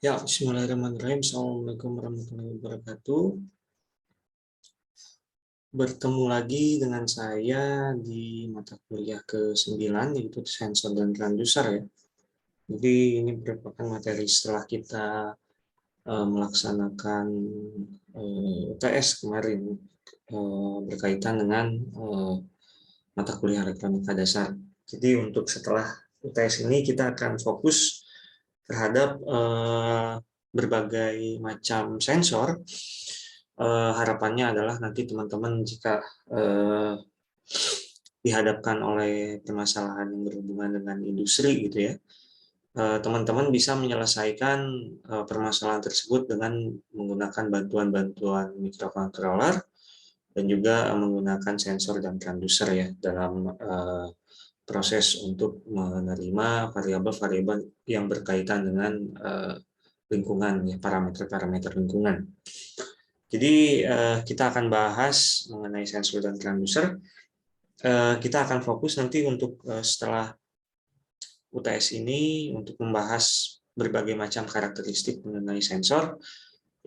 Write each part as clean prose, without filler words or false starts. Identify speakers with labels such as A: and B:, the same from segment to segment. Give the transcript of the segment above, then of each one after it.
A: Ya, bismillahirrahmanirrahim. Assalamualaikum warahmatullahi wabarakatuh. Bertemu lagi dengan saya di mata kuliah ke-9, yaitu sensor dan transducer ya. Jadi ini merupakan materi setelah kita melaksanakan UTS kemarin berkaitan dengan mata kuliah elektronika dasar. Jadi untuk setelah UTS ini kita akan fokus terhadap berbagai macam sensor. Harapannya adalah nanti teman-teman jika dihadapkan oleh permasalahan yang berhubungan dengan industri gitu ya, teman-teman bisa menyelesaikan permasalahan tersebut dengan menggunakan bantuan-bantuan microcontroller dan juga menggunakan sensor dan transducer ya dalam proses untuk menerima variabel-variabel yang berkaitan dengan lingkungan ya, parameter-parameter lingkungan. Jadi kita akan bahas mengenai sensor dan transducer. Kita akan fokus nanti untuk setelah UTS ini untuk membahas berbagai macam karakteristik mengenai sensor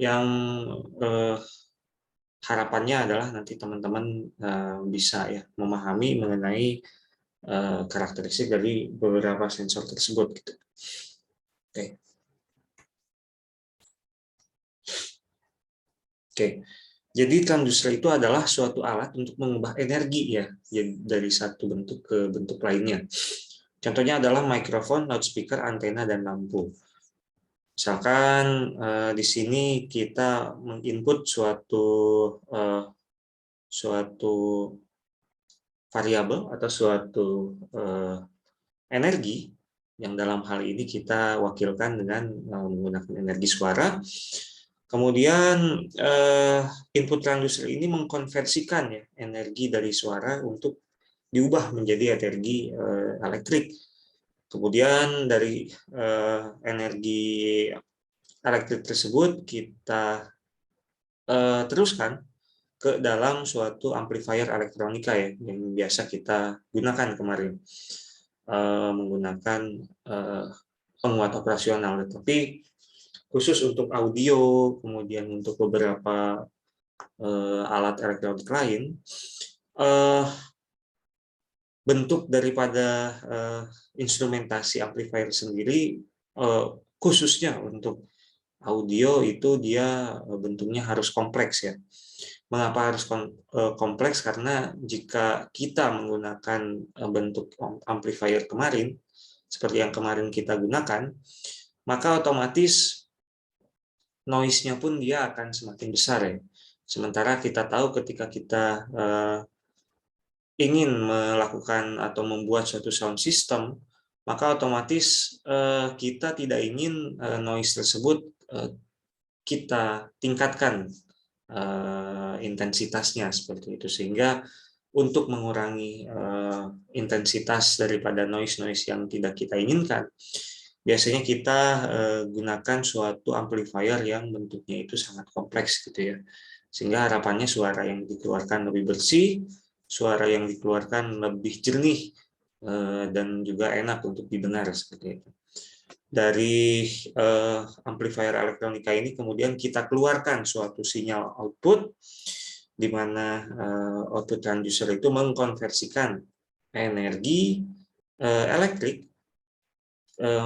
A: yang harapannya adalah nanti teman-teman bisa ya memahami mengenai karakteristik dari beberapa sensor tersebut gitu. Oke. Oke. Jadi transducer itu adalah suatu alat untuk mengubah energi ya dari satu bentuk ke bentuk lainnya. Contohnya adalah mikrofon, loudspeaker, antena, dan lampu. Misalkan di sini kita menginput suatu variabel atau suatu energi yang dalam hal ini kita wakilkan dengan menggunakan energi suara. Kemudian input transducer ini mengkonversikan ya energi dari suara untuk diubah menjadi energi elektrik. Kemudian dari energi elektrik tersebut kita teruskan ke dalam suatu amplifier elektronika ya yang biasa kita gunakan kemarin menggunakan penguat operasional, tetapi khusus untuk audio kemudian untuk beberapa alat elektronik lain bentuk daripada instrumentasi amplifier sendiri khususnya untuk audio itu dia bentuknya harus kompleks ya. Mengapa harus kompleks? Karena jika kita menggunakan bentuk amplifier kemarin, seperti yang kemarin kita gunakan, maka otomatis noise-nya pun dia akan semakin besar ya. Sementara kita tahu ketika kita ingin melakukan atau membuat suatu sound system, maka otomatis kita tidak ingin noise tersebut kita tingkatkan intensitasnya seperti itu, sehingga untuk mengurangi intensitas daripada noise yang tidak kita inginkan, biasanya kita gunakan suatu amplifier yang bentuknya itu sangat kompleks gitu ya, sehingga harapannya suara yang dikeluarkan lebih bersih, suara yang dikeluarkan lebih jernih dan juga enak untuk didengar seperti itu. Dari amplifier elektronika ini kemudian kita keluarkan suatu sinyal output di mana output transducer itu mengkonversikan energi elektrik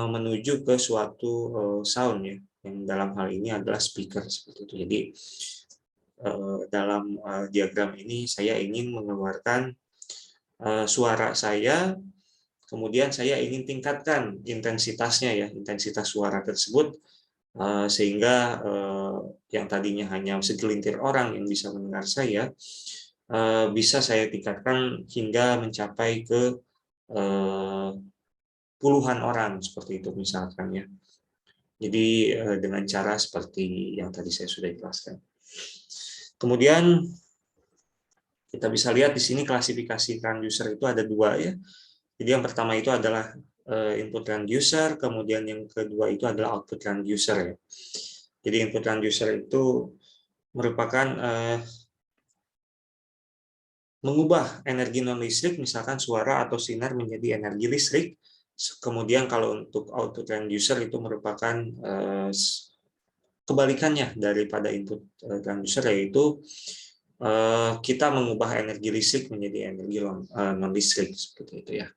A: menuju ke suatu sound ya, yang dalam hal ini adalah speaker seperti itu. Jadi dalam diagram ini saya ingin mengeluarkan suara saya, kemudian saya ingin tingkatkan intensitasnya ya, intensitas suara tersebut sehingga yang tadinya hanya segelintir orang yang bisa mendengar saya bisa saya tingkatkan hingga mencapai ke puluhan orang seperti itu misalkan ya. Jadi dengan cara seperti yang tadi saya sudah jelaskan. Kemudian kita bisa lihat di sini klasifikasi transducer itu ada dua ya. Jadi yang pertama itu adalah input transducer, kemudian yang kedua itu adalah output transducer ya. Jadi input transducer itu merupakan mengubah energi non listrik misalkan suara atau sinar menjadi energi listrik Kemudian kalau untuk auto transducer itu merupakan kebalikannya daripada input transducer, yaitu kita mengubah energi listrik menjadi energi non listrik seperti itu ya.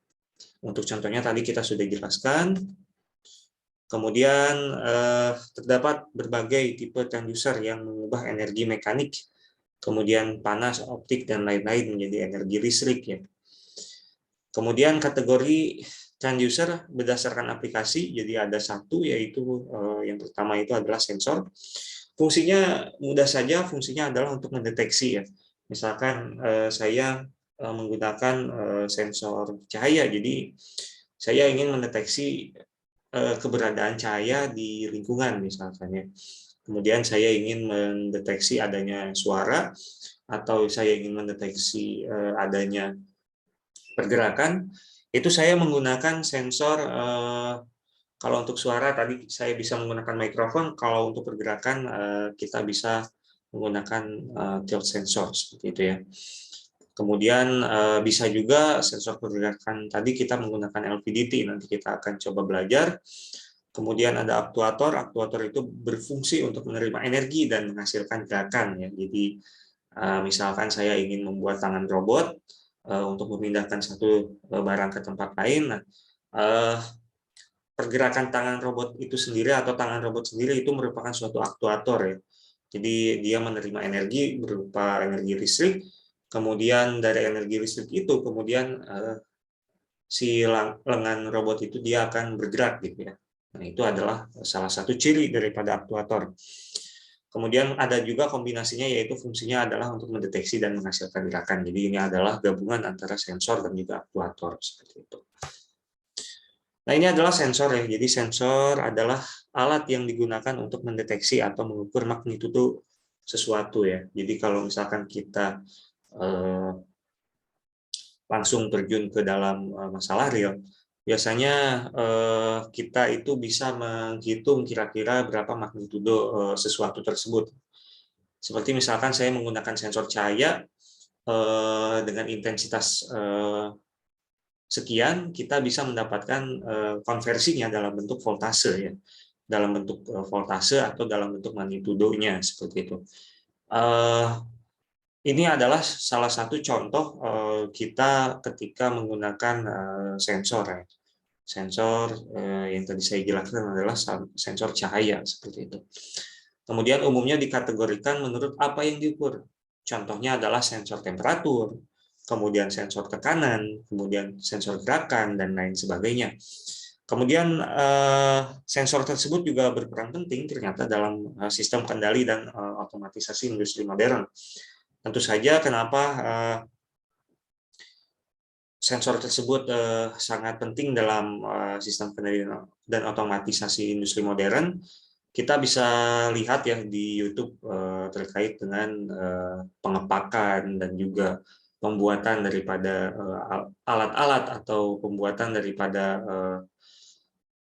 A: Untuk contohnya tadi kita sudah jelaskan. Kemudian terdapat berbagai tipe transducer yang mengubah energi mekanik, kemudian panas, optik, dan lain-lain menjadi energi listrik ya. Kemudian kategori transducer berdasarkan aplikasi, jadi ada satu, yaitu yang pertama itu adalah sensor. Fungsinya mudah saja, fungsinya adalah untuk mendeteksi ya. Misalkan saya menggunakan sensor cahaya, jadi saya ingin mendeteksi keberadaan cahaya di lingkungan misalkan ya. Kemudian saya ingin mendeteksi adanya suara, atau saya ingin mendeteksi adanya pergerakan, itu saya menggunakan sensor. Kalau untuk suara tadi saya bisa menggunakan mikrofon, kalau untuk pergerakan kita bisa menggunakan tilt sensor seperti itu ya. Kemudian bisa juga sensor pergerakan tadi kita menggunakan LVDT, nanti kita akan coba belajar. Kemudian ada aktuator, aktuator itu berfungsi untuk menerima energi dan menghasilkan gerakan ya. Jadi misalkan saya ingin membuat tangan robot untuk memindahkan satu barang ke tempat lain. Nah, pergerakan tangan robot itu sendiri atau tangan robot sendiri itu merupakan suatu aktuator ya. Jadi dia menerima energi berupa energi listrik, kemudian dari energi listrik itu kemudian si lengan robot itu dia akan bergerak gitu ya. Nah, itu adalah salah satu ciri daripada aktuator. Kemudian ada juga kombinasinya, yaitu fungsinya adalah untuk mendeteksi dan menghasilkan gerakan. Jadi ini adalah gabungan antara sensor dan juga aktuator seperti itu. Nah, ini adalah sensor ya. Jadi sensor adalah alat yang digunakan untuk mendeteksi atau mengukur magnitudo sesuatu ya. Jadi kalau misalkan kita langsung terjun ke dalam masalah real, biasanya kita itu bisa menghitung kira-kira berapa magnitudo sesuatu tersebut. Seperti misalkan saya menggunakan sensor cahaya dengan intensitas sekian, kita bisa mendapatkan konversinya dalam bentuk voltase ya, dalam bentuk voltase atau dalam bentuk magnitudonya seperti itu. Ini adalah salah satu contoh kita ketika menggunakan sensor ya. Sensor yang tadi saya jelaskan adalah sensor cahaya seperti itu. Kemudian umumnya dikategorikan menurut apa yang diukur. Contohnya adalah sensor temperatur, kemudian sensor tekanan, kemudian sensor gerakan, dan lain sebagainya. Kemudian sensor tersebut juga berperan penting ternyata dalam sistem kendali dan otomatisasi industri modern. Tentu saja kenapa sensor tersebut sangat penting dalam sistem kendali dan otomatisasi industri modern. Kita bisa lihat ya di YouTube terkait dengan pengepakan dan juga pembuatan daripada alat-alat atau pembuatan daripada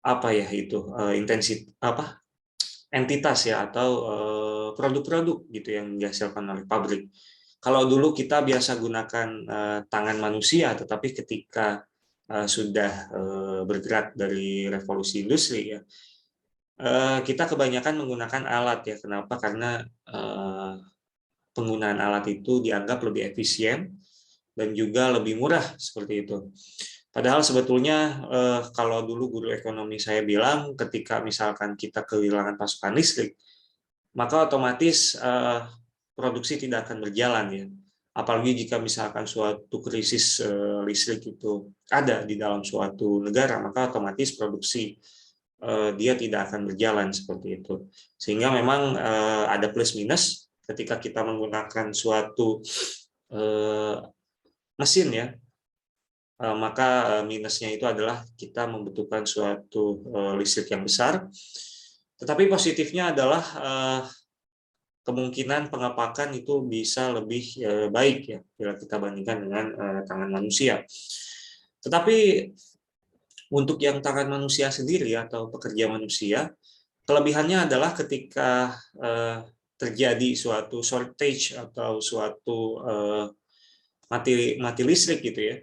A: apa ya itu entitas ya, atau produk-produk gitu yang dihasilkan oleh pabrik. Kalau dulu kita biasa gunakan tangan manusia, tetapi ketika sudah bergerak dari revolusi industri ya, kita kebanyakan menggunakan alat ya. Kenapa? Karena penggunaan alat itu dianggap lebih efisien dan juga lebih murah seperti itu. Padahal sebetulnya kalau dulu guru ekonomi saya bilang, ketika misalkan kita kehilangan pasokan listrik, maka otomatis produksi tidak akan berjalan ya. Apalagi jika misalkan suatu krisis listrik itu ada di dalam suatu negara, maka otomatis produksi dia tidak akan berjalan seperti itu. Sehingga memang ada plus minus ketika kita menggunakan suatu mesin ya. Maka minusnya itu adalah kita membutuhkan suatu listrik yang besar. Tetapi positifnya adalah kemungkinan pengepakan itu bisa lebih baik ya bila kita bandingkan dengan tangan manusia. Tetapi untuk yang tangan manusia sendiri atau pekerja manusia, kelebihannya adalah ketika terjadi suatu shortage atau suatu mati listrik gitu ya.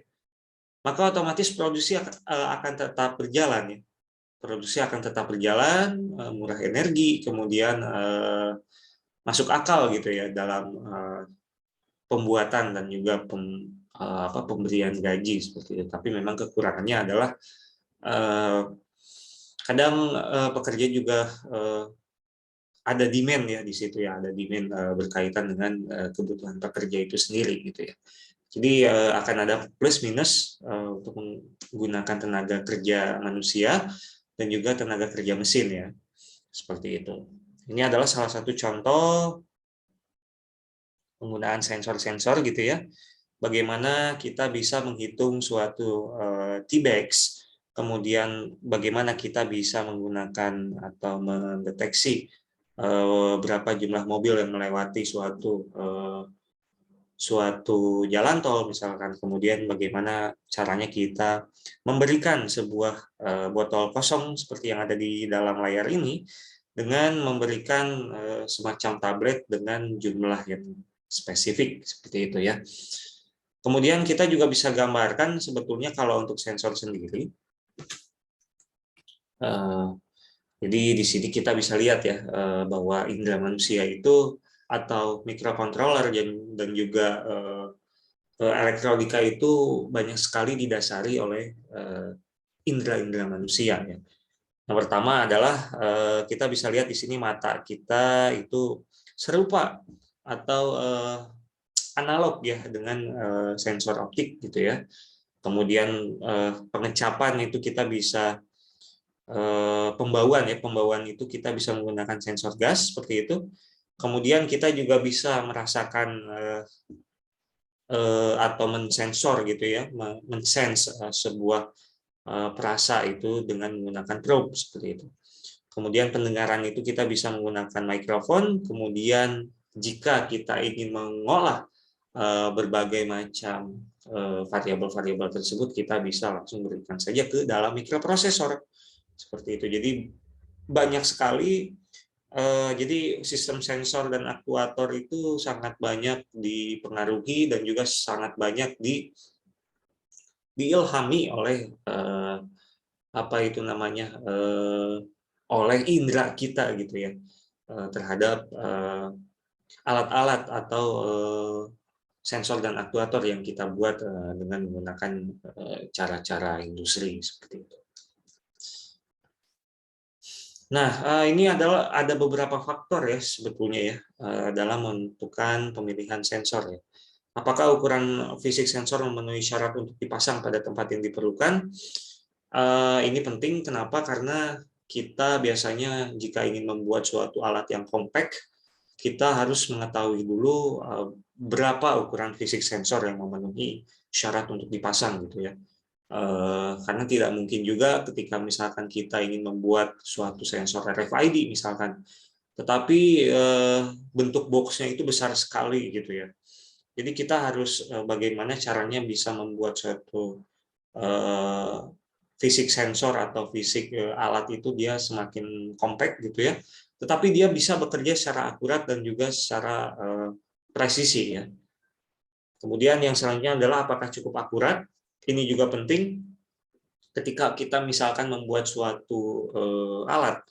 A: maka otomatis produksi akan tetap berjalan ya. Produksi akan tetap berjalan, murah energi, kemudian masuk akal gitu ya dalam pembuatan dan juga pemberian gaji seperti itu. Tapi memang kekurangannya adalah kadang pekerja juga ada demand ya di situ ya, ada demand berkaitan dengan kebutuhan pekerja itu sendiri gitu ya. Jadi akan ada plus minus untuk menggunakan tenaga kerja manusia dan juga tenaga kerja mesin ya, seperti itu. Ini adalah salah satu contoh penggunaan sensor-sensor gitu ya. Bagaimana kita bisa menghitung suatu T-Bags, kemudian bagaimana kita bisa menggunakan atau mendeteksi berapa jumlah mobil yang melewati suatu jalan tol misalkan, kemudian bagaimana caranya kita memberikan sebuah botol kosong seperti yang ada di dalam layar ini dengan memberikan semacam tablet dengan jumlah yang spesifik seperti itu ya. Kemudian kita juga bisa gambarkan sebetulnya kalau untuk sensor sendiri. Jadi di sini kita bisa lihat ya bahwa indera manusia itu atau mikrokontroler dan juga elektronika itu banyak sekali didasari oleh indera-indera manusia ya. Yang pertama adalah kita bisa lihat di sini mata kita itu serupa atau analog ya dengan sensor optik gitu ya. Kemudian pengecapan itu kita bisa pembauan itu kita bisa menggunakan sensor gas seperti itu. Kemudian kita juga bisa merasakan atau mensensor gitu ya, mensense sebuah perasa itu dengan menggunakan probe seperti itu. Kemudian pendengaran itu kita bisa menggunakan mikrofon. Kemudian jika kita ingin mengolah berbagai macam variabel-variabel tersebut, kita bisa langsung berikan saja ke dalam mikroprosesor seperti itu. Jadi banyak sekali. Jadi sistem sensor dan aktuator itu sangat banyak dipengaruhi dan juga sangat banyak diilhami oleh apa itu namanya oleh indera kita gitu ya terhadap alat-alat atau sensor dan aktuator yang kita buat dengan menggunakan cara-cara industri seperti itu. Nah, ini ada beberapa faktor ya sebetulnya ya dalam menentukan pemilihan sensor ya. Apakah ukuran fisik sensor memenuhi syarat untuk dipasang pada tempat yang diperlukan? Ini penting, kenapa? Karena kita biasanya jika ingin membuat suatu alat yang compact, kita harus mengetahui dulu berapa ukuran fisik sensor yang memenuhi syarat untuk dipasang gitu ya. Karena tidak mungkin juga ketika misalkan kita ingin membuat suatu sensor RFID misalkan, tetapi bentuk boxnya itu besar sekali gitu ya. Jadi kita harus bagaimana caranya bisa membuat suatu fisik sensor atau fisik alat itu dia semakin compact gitu ya, tetapi dia bisa bekerja secara akurat dan juga secara presisi ya. Kemudian yang selanjutnya adalah apakah cukup akurat. Ini juga penting ketika kita misalkan membuat suatu alat,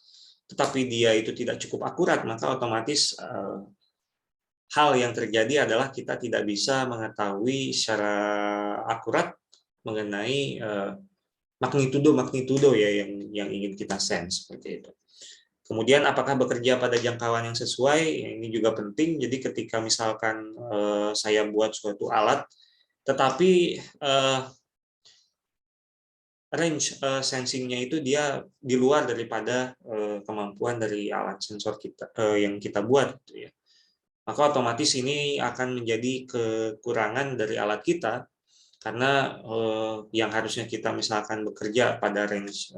A: tetapi dia itu tidak cukup akurat, maka otomatis hal yang terjadi adalah kita tidak bisa mengetahui secara akurat mengenai magnitudo ya yang ingin kita sense seperti itu. Kemudian apakah bekerja pada jangkauan yang sesuai? Ini juga penting. Jadi ketika misalkan saya buat suatu alat, tetapi range sensingnya itu dia di luar daripada kemampuan dari alat sensor kita yang kita buat, gitu ya. Maka otomatis ini akan menjadi kekurangan dari alat kita karena yang harusnya kita misalkan bekerja pada range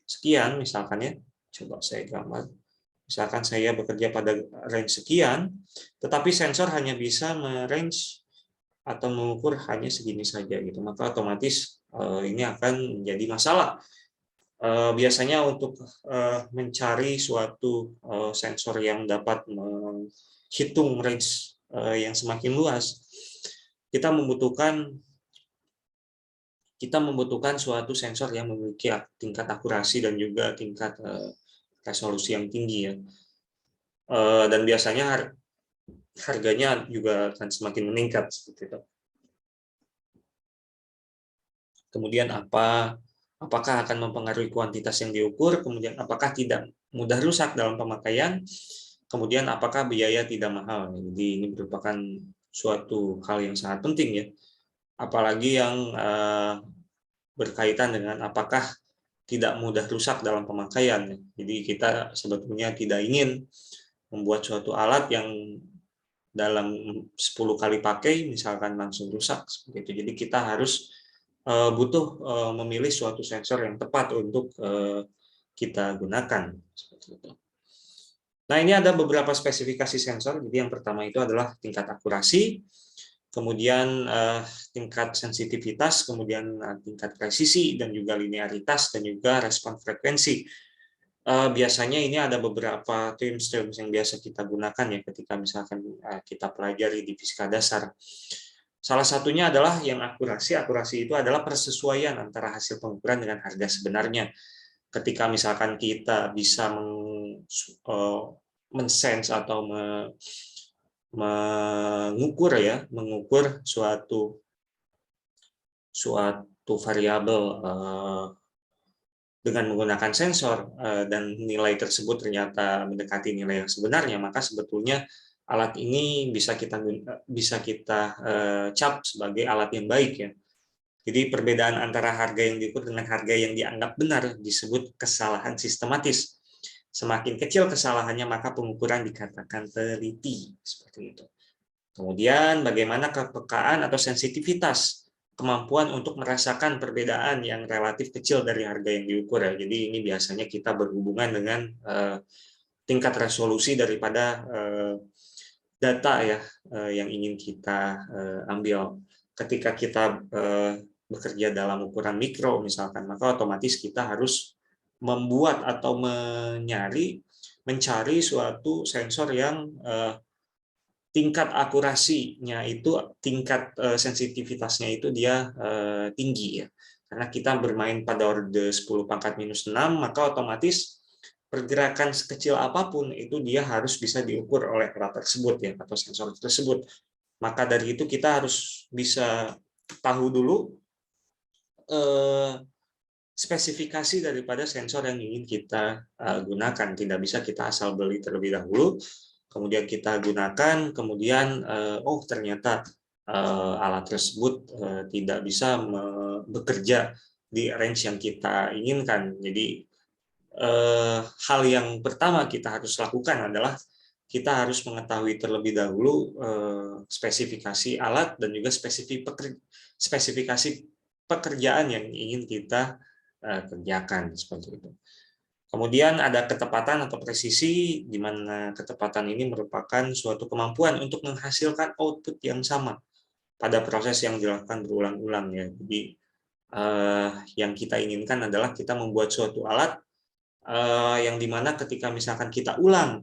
A: sekian, misalkan ya, coba saya gambar. Misalkan saya bekerja pada range sekian, tetapi sensor hanya bisa merange atau mengukur hanya segini saja gitu, maka otomatis ini akan menjadi masalah. Biasanya untuk mencari suatu sensor yang dapat menghitung range yang semakin luas, kita membutuhkan kita membutuhkan suatu sensor yang memiliki tingkat akurasi dan juga tingkat resolusi yang tinggi ya. Dan biasanya harganya juga akan semakin meningkat seperti itu. Kemudian apakah akan mempengaruhi kuantitas yang diukur, kemudian apakah tidak mudah rusak dalam pemakaian, kemudian apakah biaya tidak mahal. Jadi ini merupakan suatu hal yang sangat penting ya. Apalagi yang berkaitan dengan apakah tidak mudah rusak dalam pemakaian. Jadi kita sebetulnya tidak ingin membuat suatu alat yang dalam 10 kali pakai misalkan langsung rusak seperti itu. Jadi kita harus butuh memilih suatu sensor yang tepat untuk kita gunakan seperti itu. Nah, ini ada beberapa spesifikasi sensor. Jadi yang pertama itu adalah tingkat akurasi, kemudian tingkat sensitivitas, kemudian tingkat presisi dan juga linearitas dan juga respon frekuensi. Biasanya ini ada beberapa terms yang biasa kita gunakan ya ketika misalkan kita pelajari di fisika dasar. Salah satunya adalah yang akurasi. Akurasi itu adalah persesuaian antara hasil pengukuran dengan harga sebenarnya. Ketika misalkan kita bisa men-sense atau mengukur suatu variabel dengan menggunakan sensor dan nilai tersebut ternyata mendekati nilai yang sebenarnya, maka sebetulnya alat ini bisa kita cap sebagai alat yang baik ya. Jadi perbedaan antara harga yang diukur dengan harga yang dianggap benar disebut kesalahan sistematis. Semakin kecil kesalahannya maka pengukuran dikatakan teliti seperti itu. Kemudian bagaimana kepekaan atau sensitivitas, kemampuan untuk merasakan perbedaan yang relatif kecil dari harga yang diukur ya. Jadi ini biasanya kita berhubungan dengan tingkat resolusi daripada data ya yang ingin kita ambil. Ketika kita bekerja dalam ukuran mikro misalkan, maka otomatis kita harus membuat atau mencari suatu sensor yang tingkat akurasinya itu, tingkat sensitivitasnya itu dia tinggi ya. Karena kita bermain pada orde 10 pangkat minus 6, maka otomatis pergerakan sekecil apapun itu dia harus bisa diukur oleh alat tersebut ya, atau sensor tersebut. Maka dari itu kita harus bisa tahu dulu spesifikasi daripada sensor yang ingin kita gunakan. Tidak bisa kita asal beli terlebih dahulu, kemudian kita gunakan, kemudian ternyata alat tersebut tidak bisa bekerja di range yang kita inginkan. Jadi hal yang pertama kita harus lakukan adalah kita harus mengetahui terlebih dahulu spesifikasi alat dan juga spesifikasi pekerjaan yang ingin kita kerjakan seperti itu. Kemudian ada ketepatan atau presisi, di mana ketepatan ini merupakan suatu kemampuan untuk menghasilkan output yang sama pada proses yang dilakukan berulang-ulang ya. Jadi yang kita inginkan adalah kita membuat suatu alat yang dimana ketika misalkan kita ulang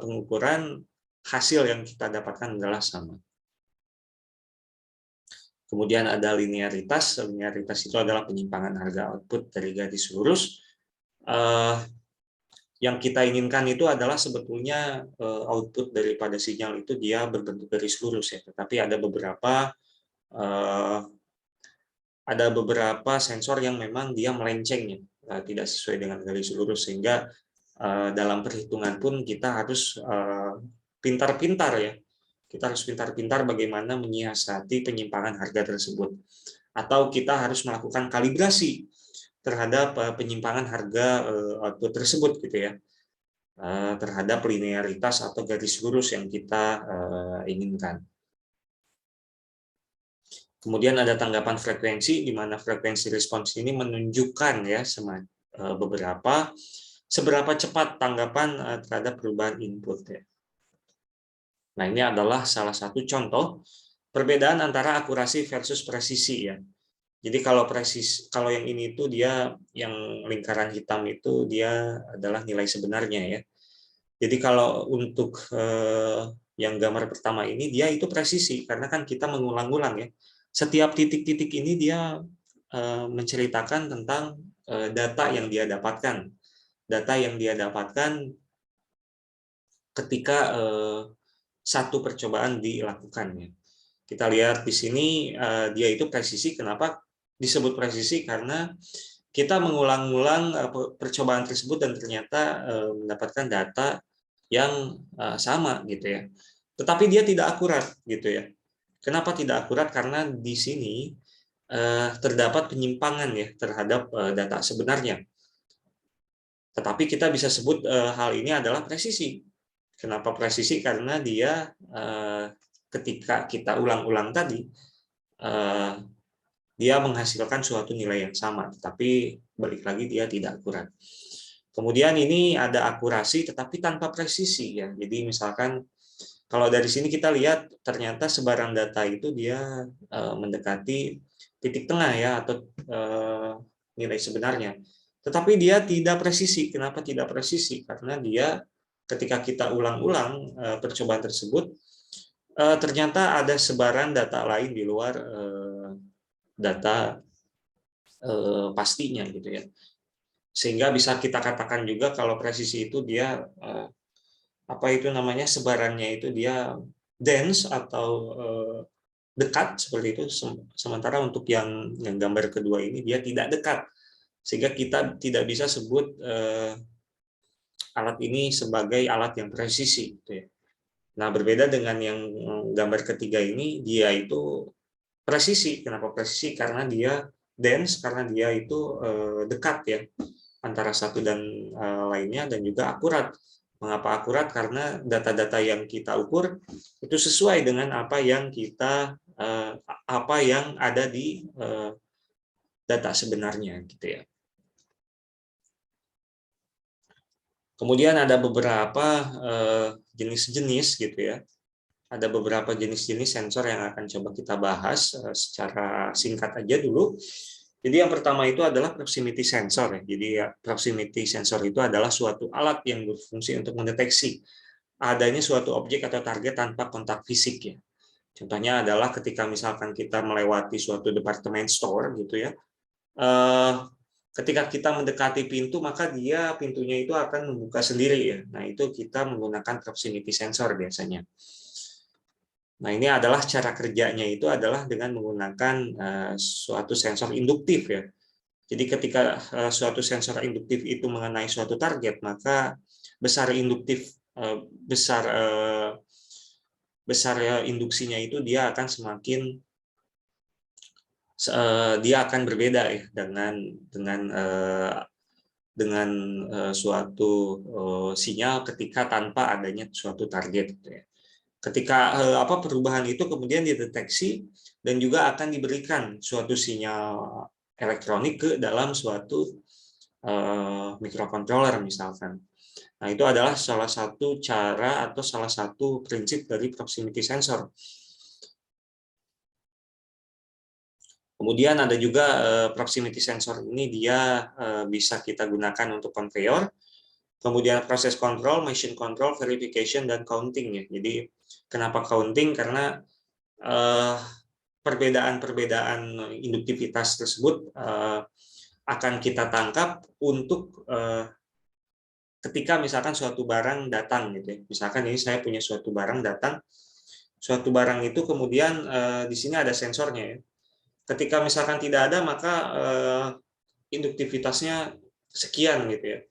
A: pengukuran, hasil yang kita dapatkan adalah sama. Kemudian ada linearitas. Linearitas itu adalah penyimpangan harga output dari garis lurus. Yang kita inginkan itu adalah sebetulnya output daripada sinyal itu dia berbentuk garis lurus ya. Tetapi ada beberapa sensor yang memang dia melenceng ya, tidak sesuai dengan garis lurus, sehingga dalam perhitungan pun kita harus pintar-pintar ya. Kita harus pintar-pintar bagaimana menyiasati penyimpangan harga tersebut. Atau kita harus melakukan kalibrasi terhadap penyimpangan harga output tersebut gitu ya. Terhadap linearitas atau garis lurus yang kita inginkan. Kemudian ada tanggapan frekuensi, di mana frekuensi respons ini menunjukkan ya seberapa cepat tanggapan terhadap perubahan input ya. Nah, ini adalah salah satu contoh perbedaan antara akurasi versus presisi ya. Jadi kalau yang ini itu dia yang lingkaran hitam itu dia adalah nilai sebenarnya ya. Jadi kalau untuk yang gambar pertama ini dia itu presisi karena kan kita mengulang-ulang ya. Setiap titik-titik ini dia menceritakan tentang data yang dia dapatkan. Data yang dia dapatkan ketika satu percobaan dilakukan ya. Kita lihat di sini dia itu presisi. Kenapa disebut presisi? Karena kita mengulang-ulang percobaan tersebut dan ternyata mendapatkan data yang sama gitu ya. Tetapi dia tidak akurat gitu ya. Kenapa tidak akurat? Karena di sini terdapat penyimpangan ya terhadap data sebenarnya. Tetapi kita bisa sebut hal ini adalah presisi. Kenapa presisi? Karena dia ketika kita ulang-ulang tadi, dia menghasilkan suatu nilai yang sama, tetapi balik lagi dia tidak akurat. Kemudian ini ada akurasi tetapi tanpa presisi ya. Jadi misalkan kalau dari sini kita lihat ternyata sebaran data itu dia mendekati titik tengah ya atau nilai sebenarnya. Tetapi dia tidak presisi. Kenapa tidak presisi? Karena dia ketika kita ulang-ulang percobaan tersebut ternyata ada sebaran data lain di luar data pastinya gitu ya. Sehingga bisa kita katakan juga kalau presisi itu dia apa itu namanya sebarannya itu dia dense atau dekat seperti itu. Sementara untuk yang gambar kedua ini dia tidak dekat sehingga kita tidak bisa sebut alat ini sebagai alat yang presisi gitu ya. Nah, berbeda dengan yang gambar ketiga ini dia itu presisi. Kenapa presisi? Karena dia dense, karena dia itu dekat ya antara satu dan lainnya dan juga akurat. Mengapa akurat? Karena data-data yang kita ukur itu sesuai dengan apa yang kita apa yang ada di data sebenarnya gitu ya. Kemudian ada beberapa jenis-jenis gitu ya. Ada beberapa jenis-jenis sensor yang akan coba kita bahas secara singkat aja dulu. Jadi yang pertama itu adalah proximity sensor ya. Jadi proximity sensor itu adalah suatu alat yang berfungsi untuk mendeteksi adanya suatu objek atau target tanpa kontak fisik ya. Contohnya adalah ketika misalkan kita melewati suatu department store gitu ya. Ketika kita mendekati pintu maka dia pintunya itu akan membuka sendiri ya. Nah, itu kita menggunakan proximity sensor biasanya. Nah, ini adalah cara kerjanya itu adalah dengan menggunakan suatu sensor induktif ya. Jadi ketika suatu sensor induktif itu mengenai suatu target, maka besar induktif besar induksinya itu dia akan semakin dia akan berbeda ya dengan suatu sinyal ketika tanpa adanya suatu target gitu ya. Ketika perubahan itu kemudian dideteksi dan juga akan diberikan suatu sinyal elektronik ke dalam suatu microcontroller misalkan. Nah, itu adalah salah satu cara atau salah satu prinsip dari proximity sensor. Kemudian ada juga proximity sensor ini dia bisa kita gunakan untuk conveyor. Kemudian proses control, machine control, verification, dan counting ya. Jadi kenapa counting? Karena perbedaan-perbedaan induktivitas tersebut akan kita tangkap untuk ketika misalkan suatu barang datang gitu ya. Misalkan ini saya punya suatu barang datang, suatu barang itu kemudian di sini ada sensornya ya. Ketika misalkan tidak ada maka induktivitasnya sekian gitu ya.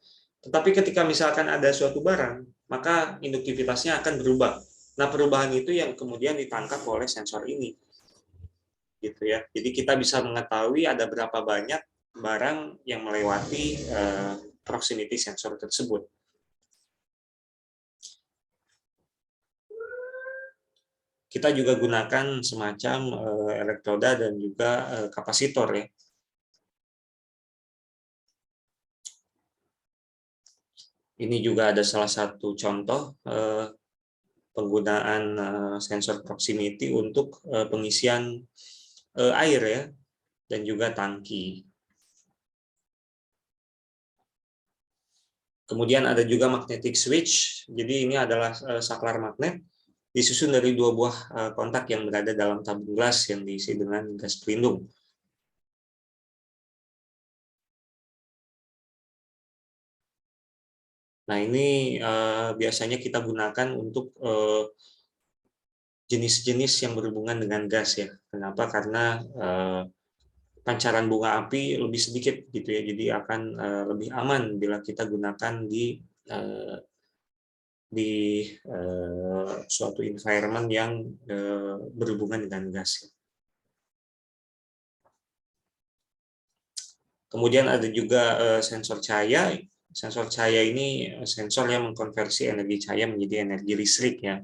A: Tetapi ketika misalkan ada suatu barang, maka induktivitasnya akan berubah. Nah, perubahan itu yang kemudian ditangkap oleh sensor ini. Gitu ya. Jadi kita bisa mengetahui ada berapa banyak barang yang melewati proximity sensor tersebut. Kita juga gunakan semacam elektroda dan juga kapasitor ya. Ini juga ada salah satu contoh penggunaan sensor proximity untuk pengisian air ya, dan juga tangki. Kemudian ada juga magnetic switch. Jadi ini adalah saklar magnet disusun dari dua buah kontak yang berada dalam tabung gas yang diisi dengan gas pelindung. Nah, ini biasanya kita gunakan untuk jenis-jenis yang berhubungan dengan gas ya. Kenapa? Karena pancaran bunga api lebih sedikit gitu ya, jadi akan lebih aman bila kita gunakan uh, di suatu environment yang berhubungan dengan gas. Kemudian ada juga sensor cahaya. Sensor cahaya ini sensor yang mengkonversi energi cahaya menjadi energi listrik ya,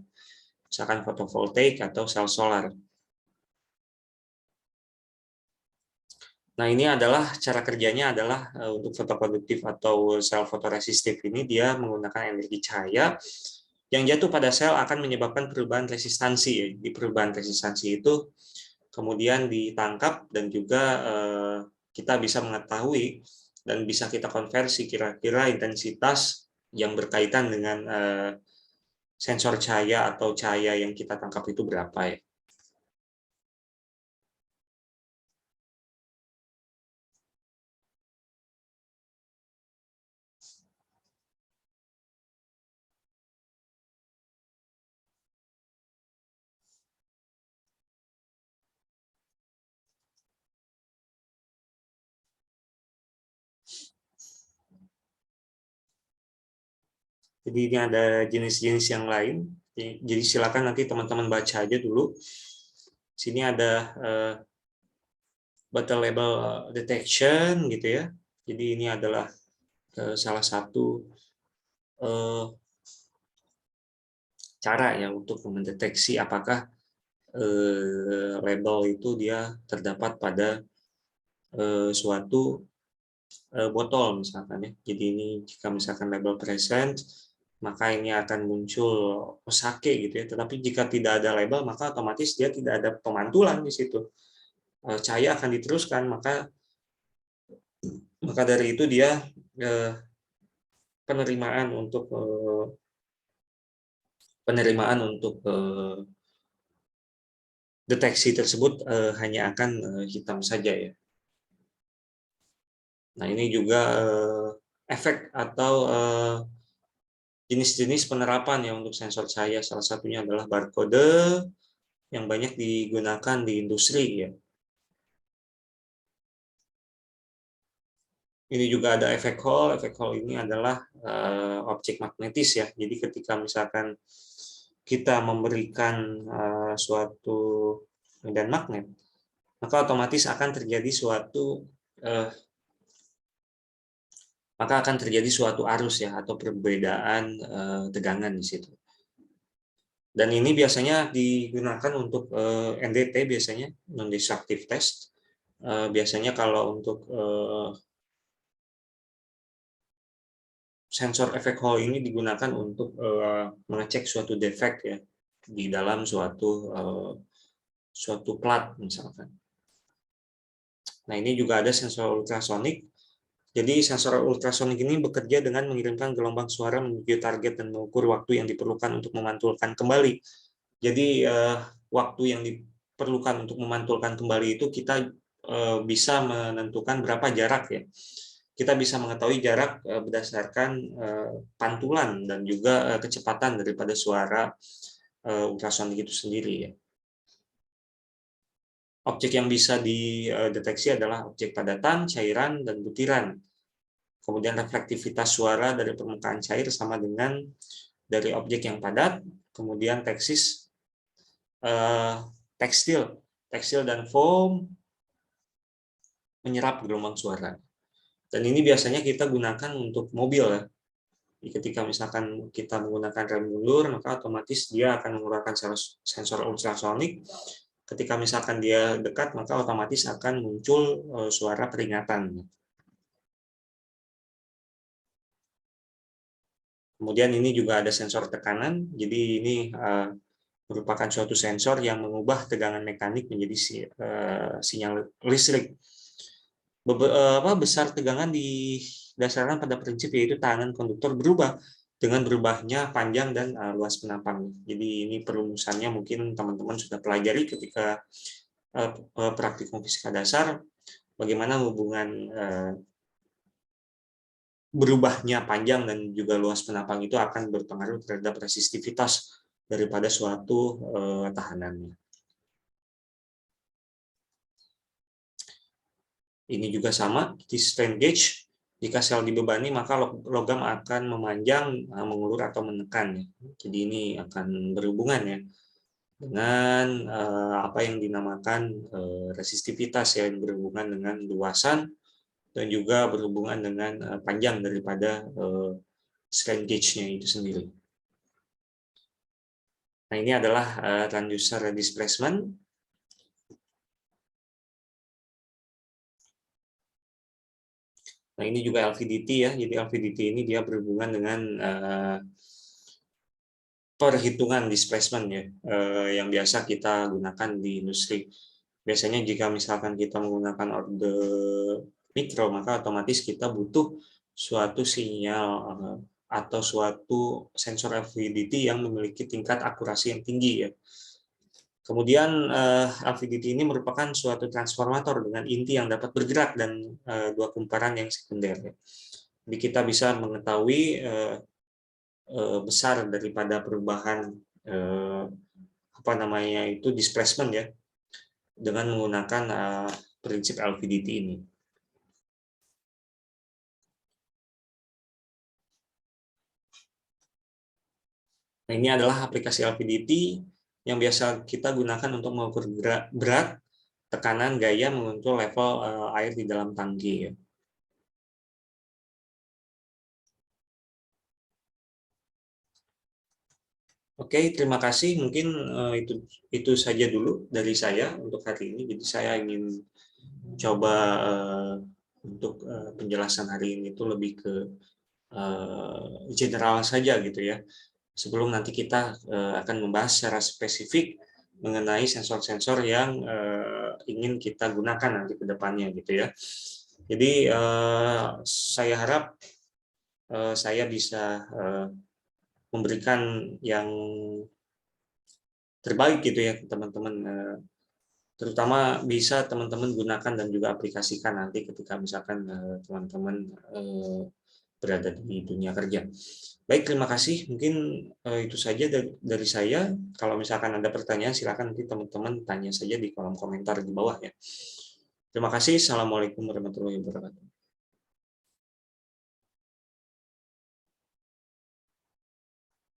A: misalkan fotovoltaik atau sel solar. Nah, ini adalah cara kerjanya adalah untuk fotoproduktif atau sel fotoresistif ini dia menggunakan energi cahaya yang jatuh pada sel akan menyebabkan perubahan resistansi ya. Di perubahan resistansi itu kemudian ditangkap dan juga kita bisa mengetahui dan bisa kita konversi kira-kira intensitas yang berkaitan dengan sensor cahaya atau cahaya yang kita tangkap itu berapa ya. Jadi ini ada jenis-jenis yang lain. Jadi silakan nanti teman-teman baca aja dulu. Sini ada battle label detection gitu ya. Jadi ini adalah salah satu cara ya untuk mendeteksi apakah label itu dia terdapat pada suatu botol misalkan ya. Jadi ini jika misalkan label present, maka ini akan muncul osake gitu ya. Tetapi jika tidak ada label, maka otomatis dia tidak ada pemantulan di situ. Cahaya akan diteruskan, maka dari itu dia penerimaan untuk deteksi tersebut hanya akan hitam saja ya. Nah, ini juga efek atau jenis-jenis penerapan ya untuk sensor cahaya. Salah satunya adalah barcode yang banyak digunakan di industri ya. Ini juga ada efek Hall. Efek Hall ini adalah objek magnetis ya. Jadi ketika misalkan kita memberikan suatu medan magnet, maka otomatis akan terjadi suatu arus ya atau perbedaan tegangan di situ. Dan ini biasanya digunakan untuk NDT biasanya non-destructive test. Biasanya kalau untuk sensor efek Hall ini digunakan untuk mengecek suatu defek ya di dalam suatu plat misalkan. Nah, ini juga ada sensor ultrasonik. Jadi sensor ultrasonik ini bekerja dengan mengirimkan gelombang suara menuju target dan mengukur waktu yang diperlukan untuk memantulkan kembali. Jadi waktu yang diperlukan untuk memantulkan kembali itu kita bisa menentukan berapa jarak ya. Kita bisa mengetahui jarak berdasarkan pantulan dan juga kecepatan daripada suara ultrasonik itu sendiri ya. Objek yang bisa dideteksi adalah objek padatan, cairan, dan butiran. Kemudian reflektivitas suara dari permukaan cair sama dengan dari objek yang padat. Kemudian tekstil dan foam menyerap gelombang suara. Dan ini biasanya kita gunakan untuk mobil ya. Ketika misalkan kita menggunakan rem mundur, maka otomatis dia akan mengeluarkan sensor ultrasonik. Ketika misalkan dia dekat, maka otomatis akan muncul suara peringatan. Kemudian ini juga ada sensor tekanan. Jadi ini merupakan suatu sensor yang mengubah tegangan mekanik menjadi sinyal listrik. Besar tegangan didasarkan pada prinsip yaitu tekanan konduktor berubah dengan berubahnya panjang dan luas penampang. Jadi ini perumusannya mungkin teman-teman sudah pelajari ketika praktikum fisika dasar, bagaimana hubungan berubahnya panjang dan juga luas penampang itu akan berpengaruh terhadap resistivitas daripada suatu tahanannya. Ini juga sama, di strain gauge. Jika sel dibebani, maka logam akan memanjang, mengulur, atau menekan. Jadi ini akan berhubungan ya dengan apa yang dinamakan resistivitas, yang berhubungan dengan luasan dan juga berhubungan dengan panjang daripada strain gauge-nya itu sendiri. Nah, ini adalah transducer displacement. Nah, ini juga LVDT ya. Jadi LVDT ini dia berhubungan dengan perhitungan displacement ya, yang biasa kita gunakan di industri. Biasanya jika misalkan kita menggunakan orde mikro, maka otomatis kita butuh suatu sinyal atau suatu sensor LVDT yang memiliki tingkat akurasi yang tinggi ya. Kemudian LVDT ini merupakan suatu transformator dengan inti yang dapat bergerak dan dua kumparan yang sekunder. Jadi kita bisa mengetahui besar daripada perubahan apa namanya itu displacement ya dengan menggunakan prinsip LVDT ini. Nah, ini adalah aplikasi LVDT yang biasa kita gunakan untuk mengukur berat, tekanan, gaya, mengukur level air di dalam tangki ya. Oke, terima kasih. Mungkin itu saja dulu dari saya untuk hari ini. Jadi saya ingin coba untuk penjelasan hari ini itu lebih ke general saja gitu ya. Sebelum nanti kita akan membahas secara spesifik mengenai sensor-sensor yang ingin kita gunakan nanti ke depannya gitu ya. Jadi saya harap saya bisa memberikan yang terbaik gitu ya teman-teman, terutama bisa teman-teman gunakan dan juga aplikasikan nanti ketika misalkan teman-teman berada di dunia kerja. Baik, terima kasih. Mungkin itu saja dari saya. Kalau misalkan ada pertanyaan, silakan nanti teman-teman tanya saja di kolom komentar di bawah ya. Terima kasih. Assalamualaikum warahmatullahi wabarakatuh.